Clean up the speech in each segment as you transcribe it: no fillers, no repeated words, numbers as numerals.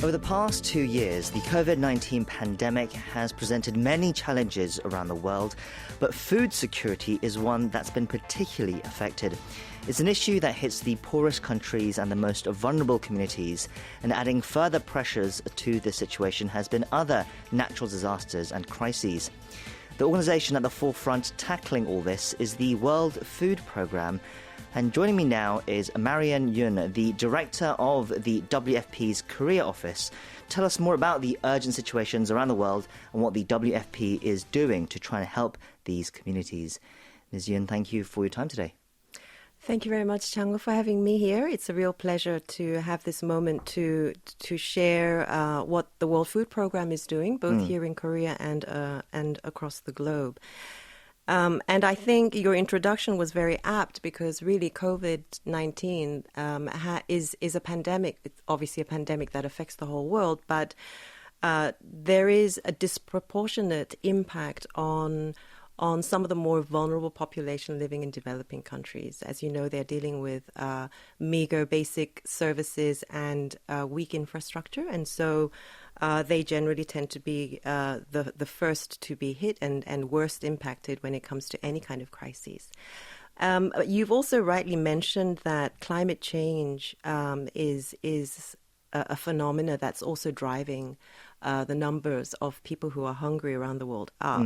Over the past 2 years, the COVID-19 pandemic has presented many challenges around the world, but food security is one that's been particularly affected. It's an issue that hits the poorest countries and the most vulnerable communities, and adding further pressures to this situation has been other natural disasters and crises. The organisation at the forefront tackling all this is the World Food Programme. And joining me now is Marian Yun, the director of the WFP's Korea office. Tell us more about the urgent situations around the world and what the WFP is doing to try and help these communities. Ms. Yun, thank you for your time today. Thank you very much, Chango, for having me here. It's a real pleasure to have this moment to share what the World Food Programme is doing, both here in Korea and across the globe. And I think your introduction was very apt because really COVID-19 is a pandemic. It's obviously a pandemic that affects the whole world, but there is a disproportionate impact on some of the more vulnerable population living in developing countries. As you know, they're dealing with meager basic services and weak infrastructure, and so they generally tend to be the first to be hit and worst impacted when it comes to any kind of crises. You've also rightly mentioned that climate change is a phenomena that's also driving the numbers of people who are hungry around the world up.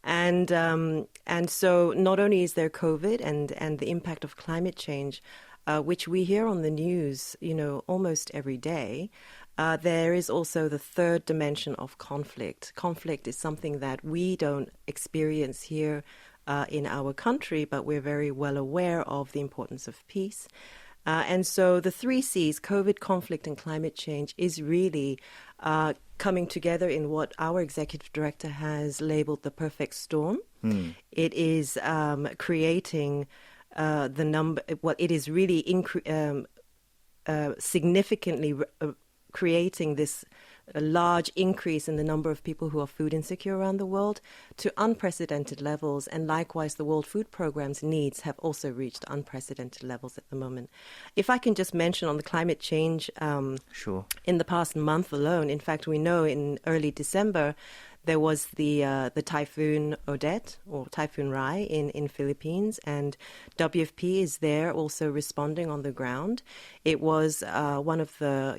And so not only is there COVID and the impact of climate change, which we hear on the news, almost every day, there is also the third dimension of conflict. Conflict is something that we don't experience here in our country, but we're very well aware of the importance of peace. And so the three C's, COVID, conflict, and climate change, is really coming together in what our executive director has labeled the perfect storm. It is creating it is really significantly creating this large increase in the number of people who are food insecure around the world to unprecedented levels. And likewise, the World Food Programme's needs have also reached unprecedented levels at the moment. If I can just mention on the climate change, Sure. In the past month alone, in fact, we know in early December, there was the Typhoon Odette or Typhoon Rai in Philippines, and WFP is there also responding on the ground. It was one of the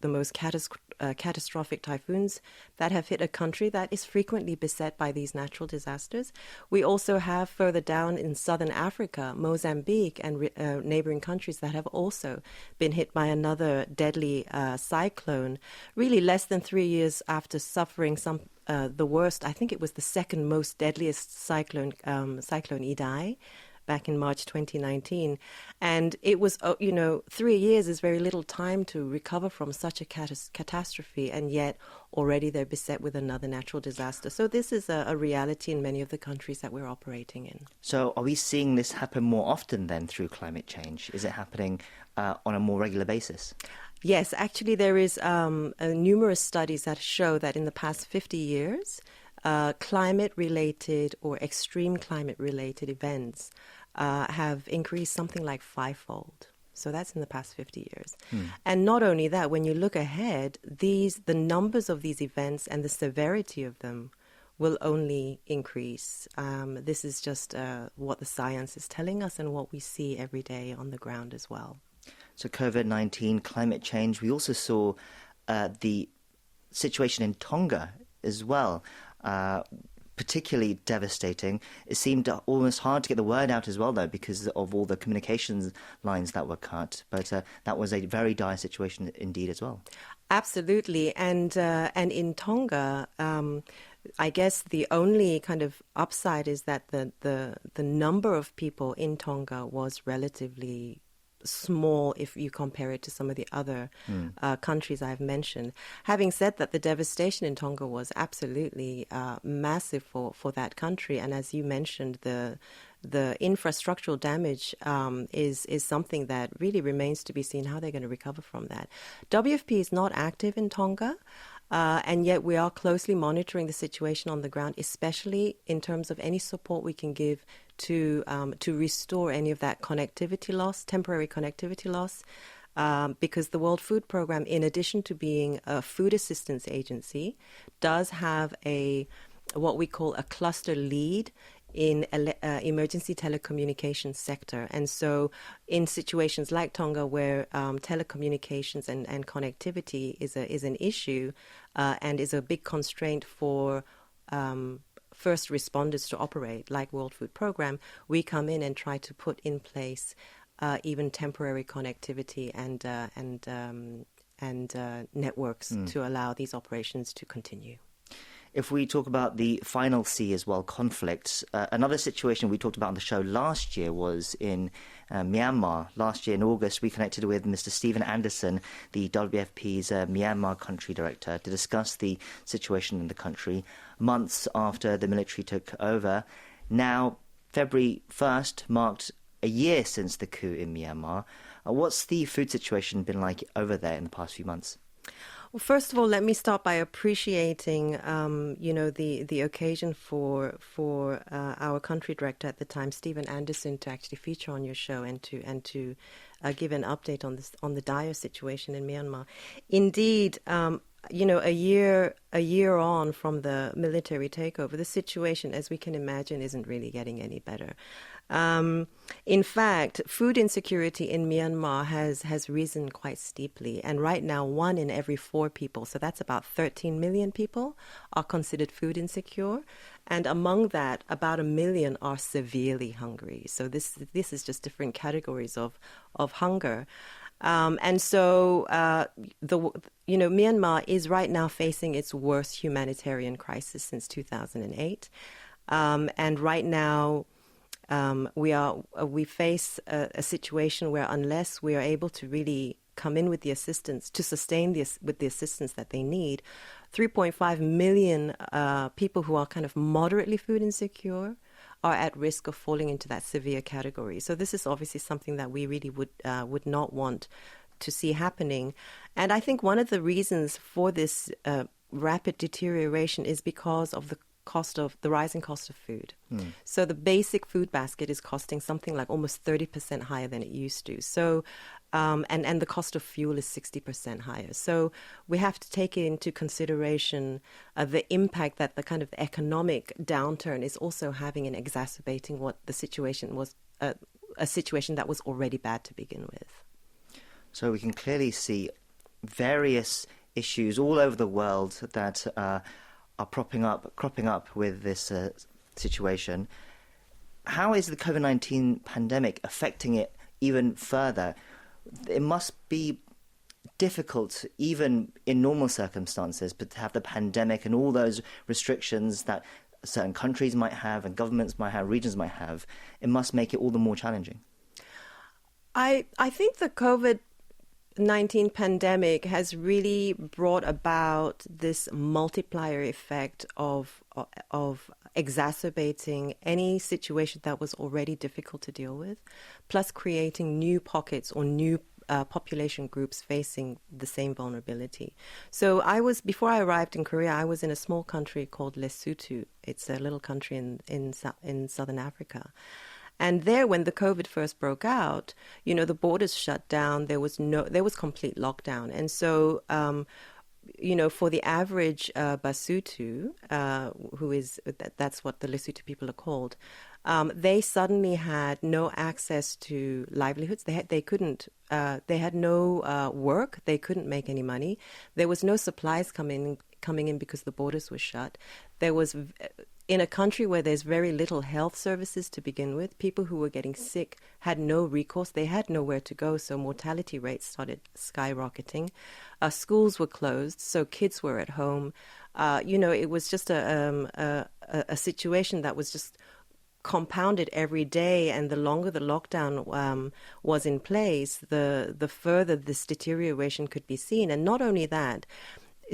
most catastrophic typhoons that have hit a country that is frequently beset by these natural disasters. We also have further down in southern Africa, Mozambique and neighboring countries that have also been hit by another deadly cyclone, really less than 3 years after suffering the worst. I think it was the second most deadliest cyclone Idai, back in March 2019. And it was, 3 years is very little time to recover from such a catastrophe, and yet already they're beset with another natural disaster. So this is a reality in many of the countries that we're operating in. So are we seeing this happen more often then through climate change? Is it happening on a more regular basis? Yes, actually there is numerous studies that show that in the past 50 years, climate-related or extreme climate-related events have increased something like fivefold. So that's in the past 50 years. And not only that, when you look ahead, the numbers of these events and the severity of them will only increase. This is just what the science is telling us and what we see every day on the ground as well. So COVID-19, climate change. We also saw the situation in Tonga as well, particularly devastating. It seemed almost hard to get the word out as well, though, because of all the communications lines that were cut. But that was a very dire situation indeed as well. Absolutely. And in Tonga, I guess the only kind of upside is that the number of people in Tonga was relatively small if you compare it to some of the other countries I've mentioned. Having said that, the devastation in Tonga was absolutely massive for that country. And as you mentioned, the infrastructural damage is something that really remains to be seen how they're going to recover from that. WFP is not active in Tonga. And yet we are closely monitoring the situation on the ground, especially in terms of any support we can give to restore any of that connectivity loss, temporary connectivity loss, because the World Food Program, in addition to being a food assistance agency, does have what we call a cluster lead in emergency telecommunications sector. And so in situations like Tonga, where telecommunications and connectivity is an issue and is a big constraint for first responders to operate, like World Food Program, we come in and try to put in place even temporary connectivity and networks to allow these operations to continue. If we talk about the final C as well, conflicts, another situation we talked about on the show last year was in Myanmar. Last year in August, we connected with Mr. Stephen Anderson, the WFP's Myanmar country director, to discuss the situation in the country months after the military took over. Now, February 1st marked a year since the coup in Myanmar. What's the food situation been like over there in the past few months? Well, first of all, let me start by appreciating, the occasion for our country director at the time, Stephen Anderson, to actually feature on your show and to give an update on the dire situation in Myanmar. Indeed, a year on from the military takeover, the situation, as we can imagine, isn't really getting any better. In fact, food insecurity in Myanmar has risen quite steeply. And right now, 1 in every 4 people, so that's about 13 million people, are considered food insecure. And among that, about 1 million are severely hungry. So this is just different categories of hunger. And so, Myanmar is right now facing its worst humanitarian crisis since 2008. And right now, we face a situation where unless we are able to really come in with the assistance to sustain this with the assistance that they need, 3.5 million people who are kind of moderately food insecure are at risk of falling into that severe category. So this is obviously something that we really would not want to see happening. And I think one of the reasons for this rapid deterioration is because of the rising cost of food. So the basic food basket is costing something like almost 30% higher than it used to. So, and the cost of fuel is 60% higher. So we have to take into consideration the impact that the kind of economic downturn is also having in exacerbating what the situation was, a situation that was already bad to begin with. So we can clearly see various issues all over the world that are cropping up with this situation. How is the COVID-19 pandemic affecting it even further? It must be difficult, even in normal circumstances, but to have the pandemic and all those restrictions that certain countries might have and governments might have, regions might have, it must make it all the more challenging. I think the COVID-19 pandemic has really brought about this multiplier effect of exacerbating any situation that was already difficult to deal with, plus creating new pockets or new population groups facing the same vulnerability. So before I arrived in Korea, I was in a small country called Lesotho. It's a little country in southern Africa. And there, when the COVID first broke out, the borders shut down. There was complete lockdown. And so, for the average Basutu, that's what the Lesotho people are called, they suddenly had no access to livelihoods. They had no work. They couldn't make any money. There was no supplies coming in because the borders were shut. There was, in a country where there's very little health services to begin with, people who were getting sick had no recourse. They had nowhere to go, so mortality rates started skyrocketing. Schools were closed, so kids were at home. It was just a situation that was just compounded every day, and the longer the lockdown was in place, the further this deterioration could be seen. And not only that,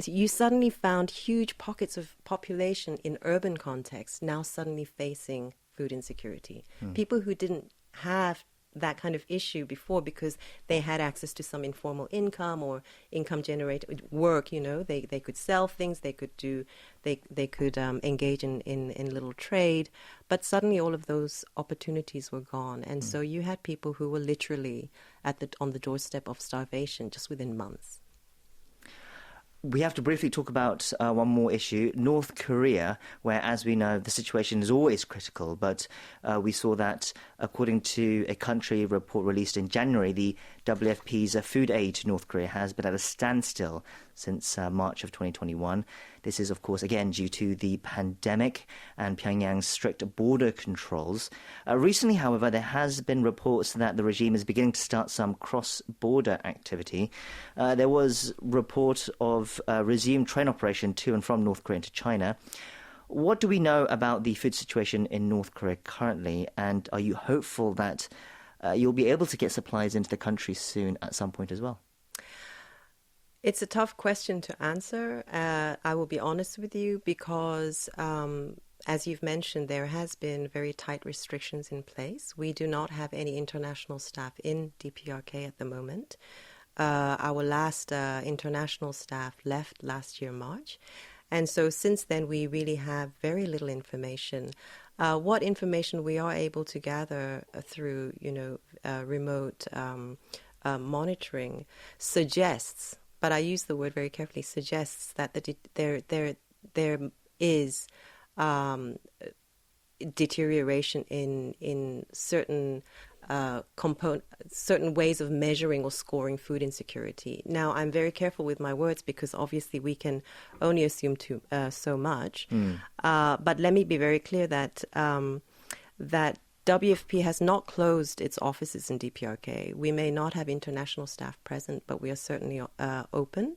you suddenly found huge pockets of population in urban contexts now suddenly facing food insecurity. People who didn't have that kind of issue before because they had access to some informal income or income generated work. They could sell things, they could engage in little trade, but suddenly all of those opportunities were gone, and so you had people who were literally on the doorstep of starvation just within months. We have to briefly talk about one more issue, North Korea, where, as we know, the situation is always critical. But we saw that, according to a country report released in January, the WFP's food aid to North Korea has been at a standstill since March of 2021. This is, of course, again, due to the pandemic and Pyongyang's strict border controls. Recently, however, there has been reports that the regime is beginning to start some cross-border activity. There was report of resumed train operation to and from North Korea into China. What do we know about the food situation in North Korea currently, and are you hopeful that you'll be able to get supplies into the country soon at some point as well? It's a tough question to answer. I will be honest with you because, as you've mentioned, there has been very tight restrictions in place. We do not have any international staff in DPRK at the moment. Our last international staff left last year, March. And so since then, we really have very little information. What information we are able to gather through, remote monitoring suggests, but I use the word very carefully, suggests that there is deterioration in certain certain ways of measuring or scoring food insecurity. Now, I'm very careful with my words because obviously we can only assume so much. But let me be very clear that that WFP has not closed its offices in DPRK. We may not have international staff present, but we are certainly open.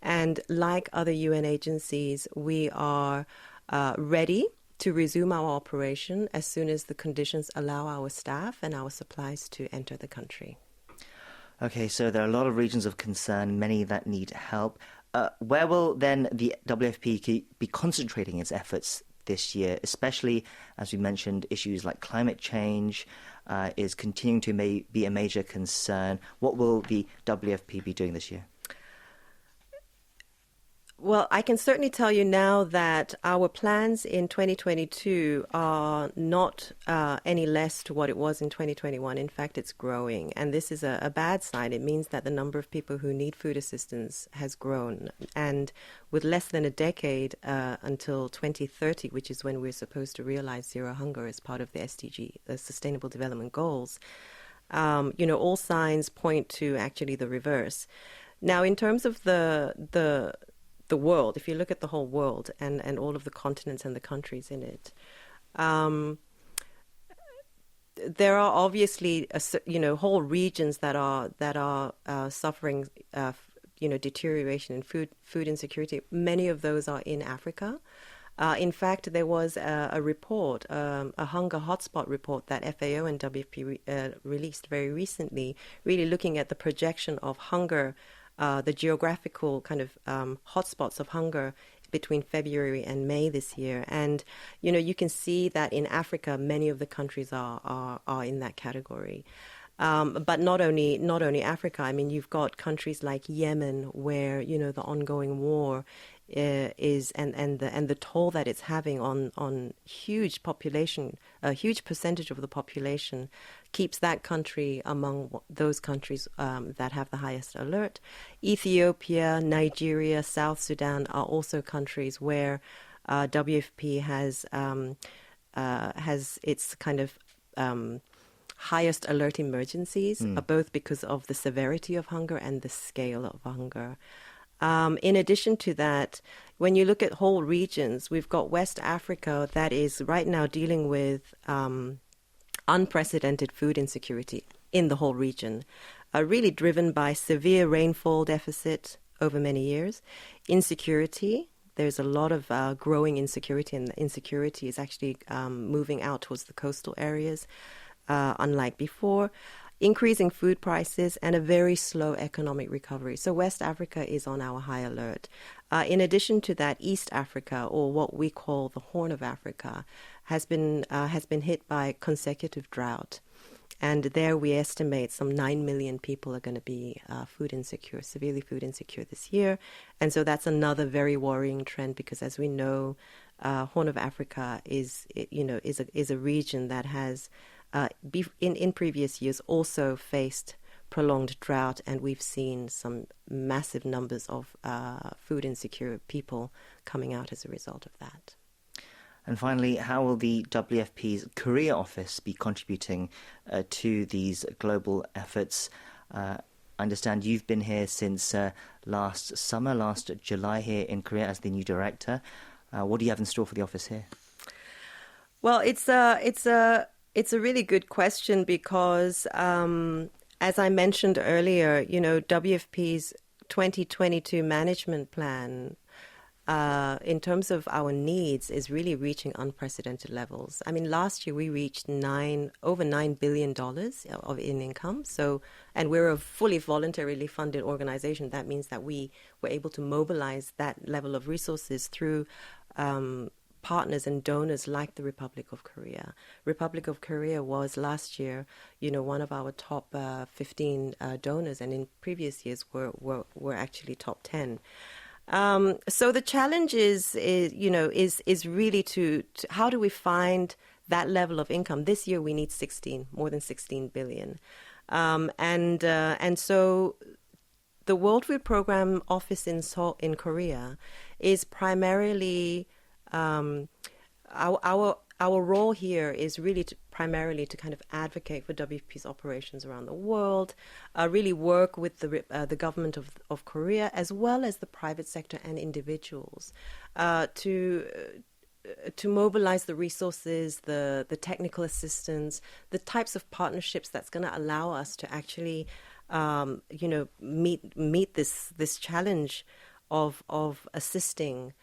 And like other UN agencies, we are ready to resume our operation as soon as the conditions allow our staff and our supplies to enter the country. Okay, so there are a lot of regions of concern, many that need help. Where will then the WFP be concentrating its efforts this year, especially, as we mentioned, issues like climate change is continuing to be a major concern? What will the WFP be doing this year? Well, I can certainly tell you now that our plans in 2022 are not any less to what it was in 2021. In fact, it's growing. And this is a bad sign. It means that the number of people who need food assistance has grown. And with less than a decade until 2030, which is when we're supposed to realize zero hunger as part of the SDG, the Sustainable Development Goals, all signs point to actually the reverse. Now, in terms of the world, if you look at the whole world and all of the continents and the countries in it, there are obviously whole regions that are suffering deterioration in food insecurity. Many of those are in Africa. In fact, there was a report, a hunger hotspot report that FAO and WFP released very recently, really looking at the projection of hunger, the geographical kind of hotspots of hunger between February and May this year. And, you can see that in Africa, many of the countries are in that category. But not only Africa. I mean, you've got countries like Yemen where, the ongoing war is and the toll that it's having on huge population, a huge percentage of the population, keeps that country among those countries that have the highest alert. Ethiopia, Nigeria, South Sudan are also countries where WFP has its kind of highest alert emergencies, both because of the severity of hunger and the scale of hunger. In addition to that, when you look at whole regions, we've got West Africa that is right now dealing with unprecedented food insecurity in the whole region, really driven by severe rainfall deficit over many years, insecurity. There's a lot of growing insecurity, and the insecurity is actually moving out towards the coastal areas, unlike before. Increasing food prices and a very slow economic recovery. So West Africa is on our high alert. In addition to that, East Africa, or what we call the Horn of Africa, has been hit by consecutive drought. And there we estimate some 9 million people are going to be food insecure, severely food insecure this year. And so that's another very worrying trend because, as we know, Horn of Africa is a region that has, in previous years, also faced prolonged drought, and we've seen some massive numbers of food insecure people coming out as a result of that. And finally, how will the WFP's Korea office be contributing to these global efforts? I understand you've been here since last July here in Korea as the new director. What do you have in store for the office here? Well, it's a really good question because, as I mentioned earlier, WFP's 2022 management plan, in terms of our needs, is really reaching unprecedented levels. I mean, last year we reached over $9 billion in income. So, and we're a fully voluntarily funded organization. That means that we were able to mobilize that level of resources through partners and donors like the Republic of Korea. Republic of Korea was last year, one of our top 15 donors, and in previous years were actually top 10. So the challenge is really to how do we find that level of income? This year we need more than 16 billion. And so the World Food Program office in Seoul, in Korea, is primarily our role here is really primarily to kind of advocate for WFP's operations around the world, really work with the government of Korea as well as the private sector and individuals to mobilize the resources, the technical assistance, the types of partnerships that's going to allow us to actually meet this challenge of assisting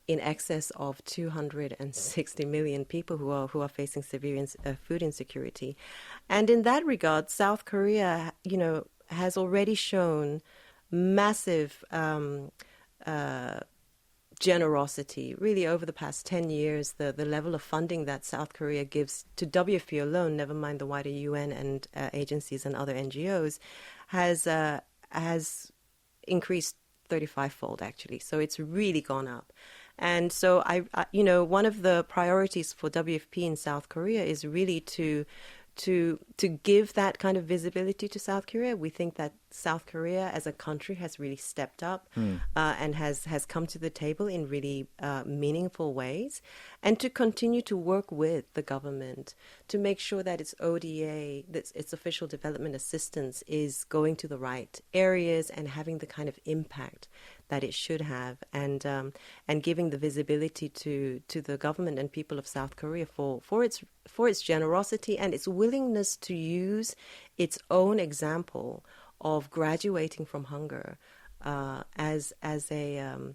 in excess of 260 million people who are facing severe food insecurity. And in that regard, South Korea, has already shown massive generosity. Really, over the past 10 years, the level of funding that South Korea gives to WFP alone, never mind the wider UN and agencies and other NGOs, has increased 35-fold, actually. So it's really gone up. And so, one of the priorities for WFP in South Korea is really to give that kind of visibility to South Korea. We think that South Korea as a country has really stepped up and has come to the table in really meaningful ways, and to continue to work with the government to make sure that its ODA, that its official development assistance, is going to the right areas and having the kind of impact that it should have, and giving the visibility to the government and people of South Korea for its generosity and its willingness to use its own example of graduating from hunger as a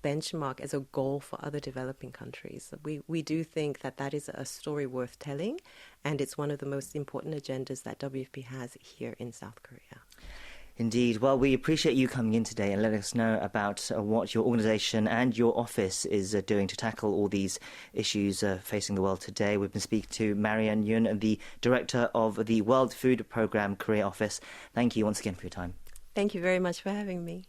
benchmark, as a goal for other developing countries. We do think that is a story worth telling, and it's one of the most important agendas that WFP has here in South Korea. Indeed. Well, we appreciate you coming in today and letting us know about what your organisation and your office is doing to tackle all these issues facing the world today. We've been speaking to Marian Yun, the Director of the World Food Programme Korea Office. Thank you once again for your time. Thank you very much for having me.